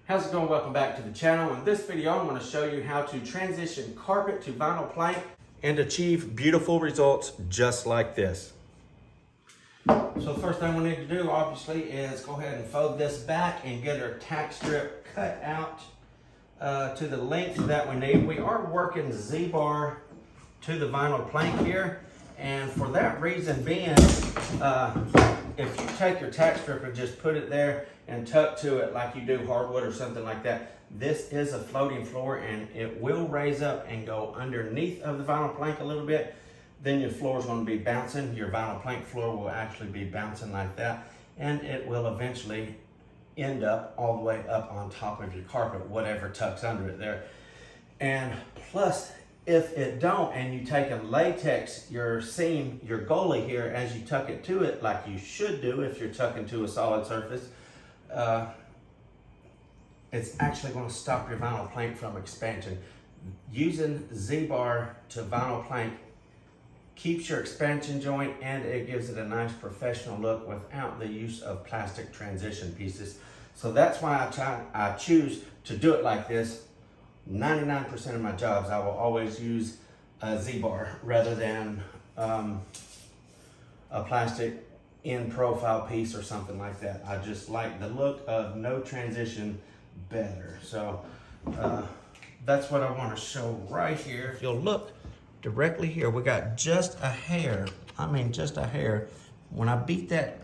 How's it going? Welcome back to the channel. In this video, I'm going to show you how to transition carpet to vinyl plank and achieve beautiful results just like this. So the first thing we need to do, obviously, is go ahead and fold this back and get our tack strip cut out to the length that we need. We are working Z-bar to the vinyl plank here, and for that reason being, if you take your tack strip and just put it there and tuck to it like you do hardwood or something like that, this is a floating floor and it will raise up and go underneath of the vinyl plank a little bit. Then your floor is going to be bouncing. Your vinyl plank floor will actually be bouncing like that, and it will eventually end up all the way up on top of your carpet, whatever tucks under it there. And plus, if it don't, and you take and latex your seam, your goalie here, as you tuck it to it, like you should do if you're tucking to a solid surface, it's actually going to stop your vinyl plank from expansion. Using Z-bar to vinyl plank keeps your expansion joint, and it gives it a nice professional look without the use of plastic transition pieces. So that's why I choose to do it like this. 99% of my jobs, I will always use a Z-bar rather than a plastic in profile piece or something like that. I just like the look of no transition better. So that's what I want to show right here. If you'll look directly here, we got just a hair. I mean, just a hair. When I beat that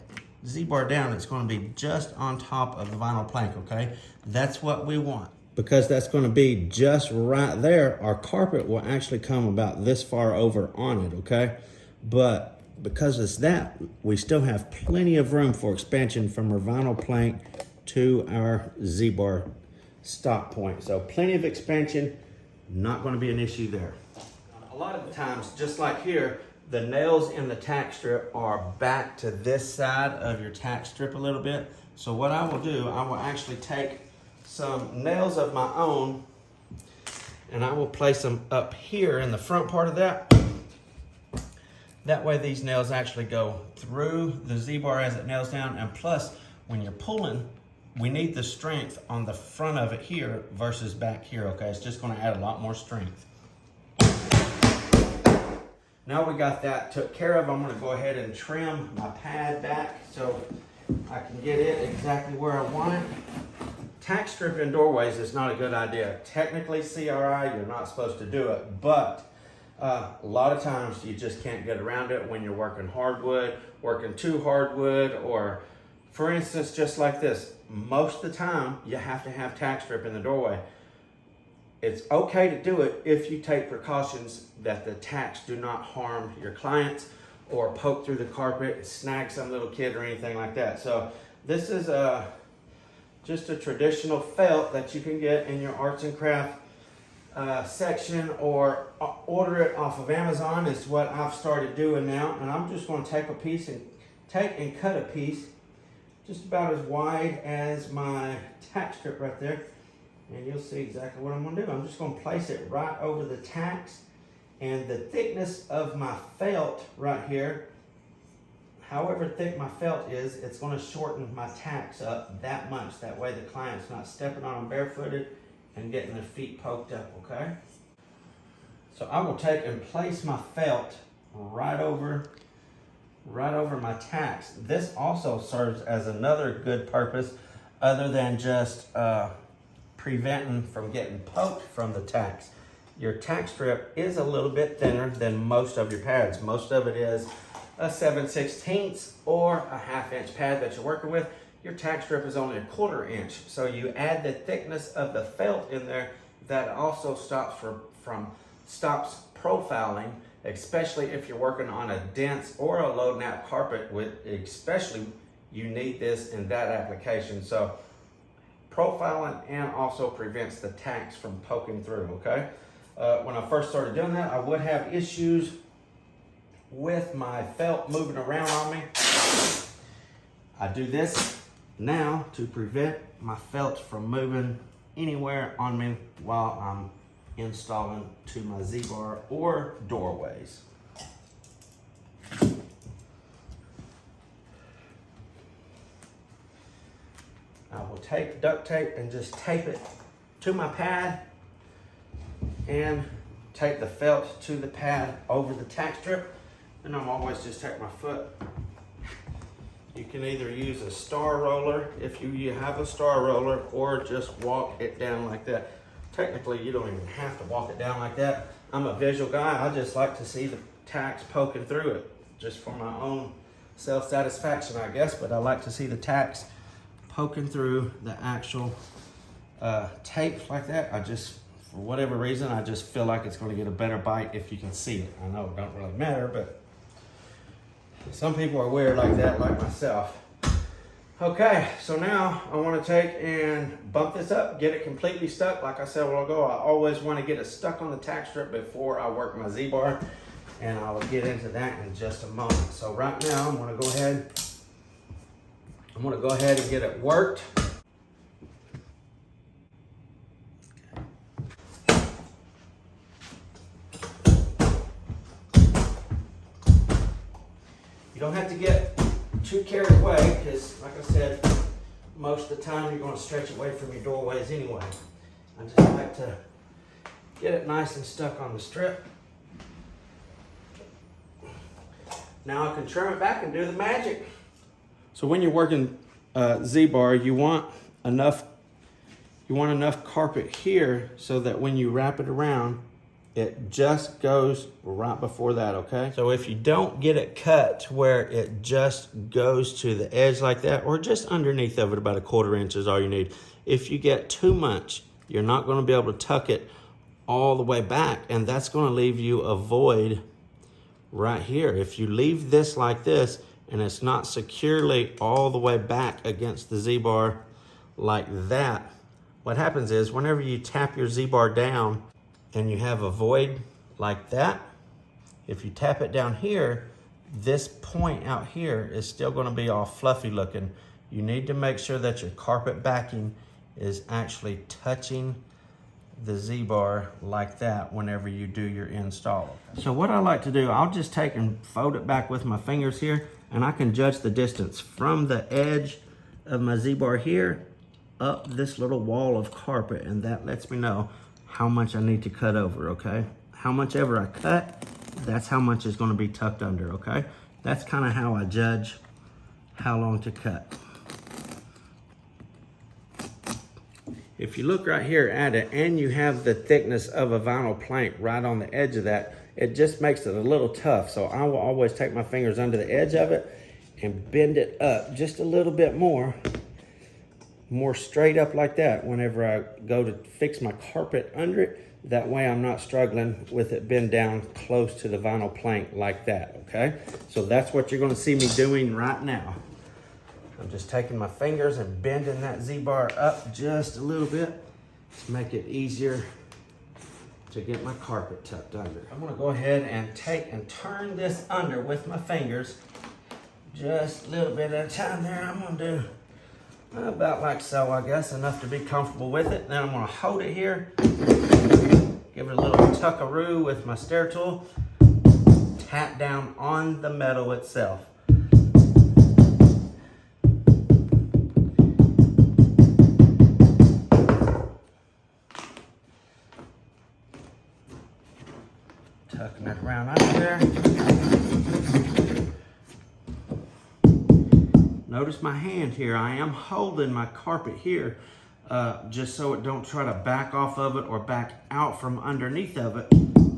Z-bar down, it's going to be just on top of the vinyl plank, okay? That's what we want. Because that's going to be just right there. Our carpet will actually come about this far over on it, okay? But because it's that, we still have plenty of room for expansion from our vinyl plank to our Z-bar stop point. So plenty of expansion, not going to be an issue there. A lot of the times, just like here, the nails in the tack strip are back to this side of your tack strip a little bit. So what I will do, I will actually take some nails of my own and I will place them up here in the front part of that. That way these nails actually go through the Z-bar as it nails down, and plus when you're pulling, we need the strength on the front of it here versus back here, okay? It's just gonna add a lot more strength. Now we got that took care of, I'm gonna go ahead and trim my pad back so I can get it exactly where I want it. Tack strip in doorways is not a good idea. Technically, CRI, you're not supposed to do it, but a lot of times you just can't get around it when you're working hardwood, working too hardwood, or for instance, just like this, most of the time you have to have tack strip in the doorway. It's okay to do it if you take precautions that the tacks do not harm your clients or poke through the carpet, snag some little kid or anything like that. So this is just a traditional felt that you can get in your arts and craft section, or order it off of Amazon is what I've started doing now. And I'm just going to take a piece and cut a piece just about as wide as my tack strip right there, and you'll see exactly what I'm going to do. I'm just going to place it right over the tacks, and the thickness of my felt right here, however thick my felt is, it's going to shorten my tacks up that much. That way the client's not stepping on them barefooted and getting their feet poked up, okay? So I will take and place my felt right over my tacks. This also serves as another good purpose other than just preventing from getting poked from the tacks. Your tack strip is a little bit thinner than most of your pads. Most of it is a 7/16 or a 1/2 inch pad that you're working with. Your tack strip is only a 1/4 inch. So you add the thickness of the felt in there, that also stops profiling, especially if you're working on a dense or a low nap carpet, especially you need this in that application. So profiling and also prevents the tacks from poking through, okay? When I first started doing that, I would have issues with my felt moving around on me. I do this now to prevent my felt from moving anywhere on me while I'm installing to my Z-bar or doorways. I will take duct tape and just tape it to my pad and tape the felt to the pad over the tack strip. And I'm always just take my foot. You can either use a star roller if you have a star roller, or just walk it down like that. Technically, you don't even have to walk it down like that. I'm a visual guy. I just like to see the tacks poking through it, just for my own self-satisfaction, I guess. But I like to see the tacks poking through the actual tape like that. For whatever reason, I just feel like it's going to get a better bite if you can see it. I know it don't really matter, but some people are weird like that, like myself. Okay, so now I want to take and bump this up, get it completely stuck. Like I said a while ago, I always want to get it stuck on the tack strip before I work my Z-bar, and I'll get into that in just a moment. So right now, I'm going to go ahead and get it worked. You don't have to get too carried away, because like I said, most of the time you're going to stretch away from your doorways anyway. I just like to get it nice and stuck on the strip. Now I can trim it back and do the magic. So when you're working Z-bar, you want enough carpet here so that when you wrap it around, it just goes right before that, okay? So if you don't get it cut to where it just goes to the edge like that, or just underneath of it, about 1/4 inch is all you need. If you get too much, you're not gonna be able to tuck it all the way back, and that's gonna leave you a void right here. If you leave this like this, and it's not securely all the way back against the Z-bar like that, what happens is whenever you tap your Z-bar down, and you have a void like that, if you tap it down here, this point out here is still gonna be all fluffy looking. You need to make sure that your carpet backing is actually touching the Z-bar like that whenever you do your install. So what I like to do, I'll just take and fold it back with my fingers here, and I can judge the distance from the edge of my Z-bar here up this little wall of carpet, and that lets me know how much I need to cut over, okay? How much ever I cut, that's how much is gonna be tucked under, okay? That's kind of how I judge how long to cut. If you look right here at it, and you have the thickness of a vinyl plank right on the edge of that, it just makes it a little tough. So I will always take my fingers under the edge of it and bend it up just a little bit more straight up like that whenever I go to fix my carpet under it. That way I'm not struggling with it bend down close to the vinyl plank like that, okay? So that's what you're gonna see me doing right now. I'm just taking my fingers and bending that Z-bar up just a little bit to make it easier to get my carpet tucked under. I'm gonna go ahead and take and turn this under with my fingers just a little bit at a time there. I'm gonna do about like so, I guess, enough to be comfortable with it. Then I'm gonna hold it here, give it a little tuckaroo with my stair tool, tap down on the metal itself. Tucking it around under there. Notice my hand here. I am holding my carpet here just so it don't try to back off of it or back out from underneath of it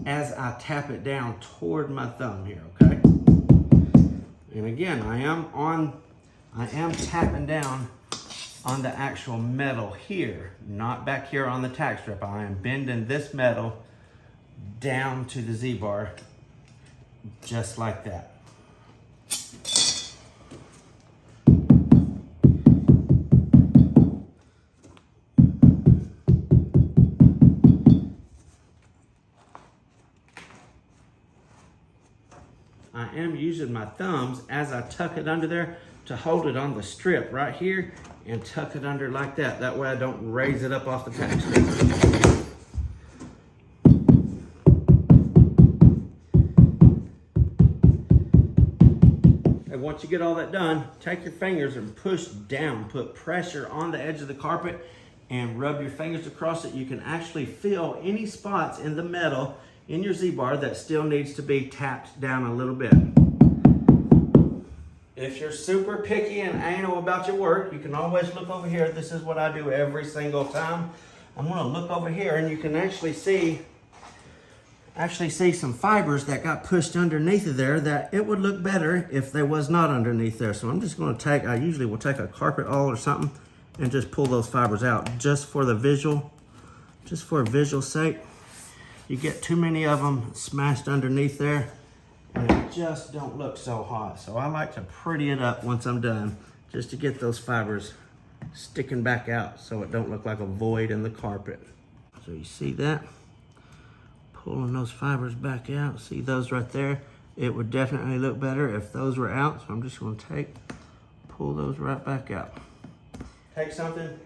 as I tap it down toward my thumb here, okay? And again, I am tapping down on the actual metal here, not back here on the tack strip. I am bending this metal down to the Z-bar just like that. I am using my thumbs as I tuck it under there to hold it on the strip right here and tuck it under like that. That way I don't raise it up off the tack strip. And once you get all that done, take your fingers and push down, put pressure on the edge of the carpet and rub your fingers across it. You can actually feel any spots in the metal in your Z-bar that still needs to be tapped down a little bit. If you're super picky and anal about your work, you can always look over here. This is what I do every single time. I'm gonna look over here and you can actually see some fibers that got pushed underneath of there that it would look better if they was not underneath there. So I'm just gonna I usually will take a carpet awl or something and just pull those fibers out just for a visual sake. You get too many of them smashed underneath there and it just don't look so hot. So I like to pretty it up once I'm done, just to get those fibers sticking back out so it don't look like a void in the carpet. So you see that? Pulling those fibers back out. See those right there? It would definitely look better if those were out. So I'm just gonna pull those right back out. Take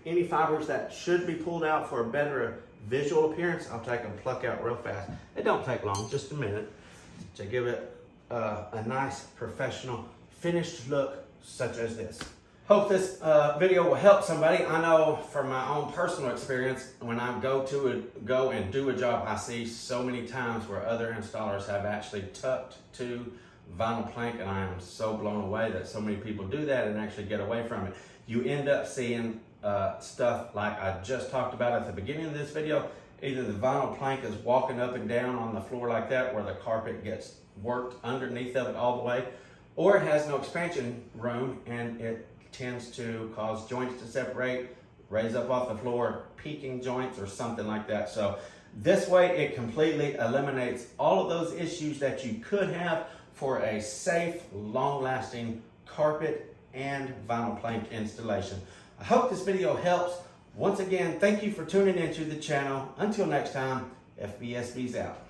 any fibers that should be pulled out for a better visual appearance, I'll take and pluck out real fast. It don't take long, just a minute, to give it a nice professional finished look such as this. Hope this video will help somebody. I know from my own personal experience, when I go and do a job, I see so many times where other installers have actually tucked to vinyl plank, and I am so blown away that so many people do that and actually get away from it. You end up seeing stuff like I just talked about at the beginning of this video. Either the vinyl plank is walking up and down on the floor like that, where the carpet gets worked underneath of it all the way, or it has no expansion room and it tends to cause joints to separate, raise up off the floor, peaking joints or something like that. So this way it completely eliminates all of those issues that you could have for a safe, long-lasting carpet and vinyl plank installation. I hope this video helps. Once again, thank you for tuning into the channel. Until next time, FBSB's out.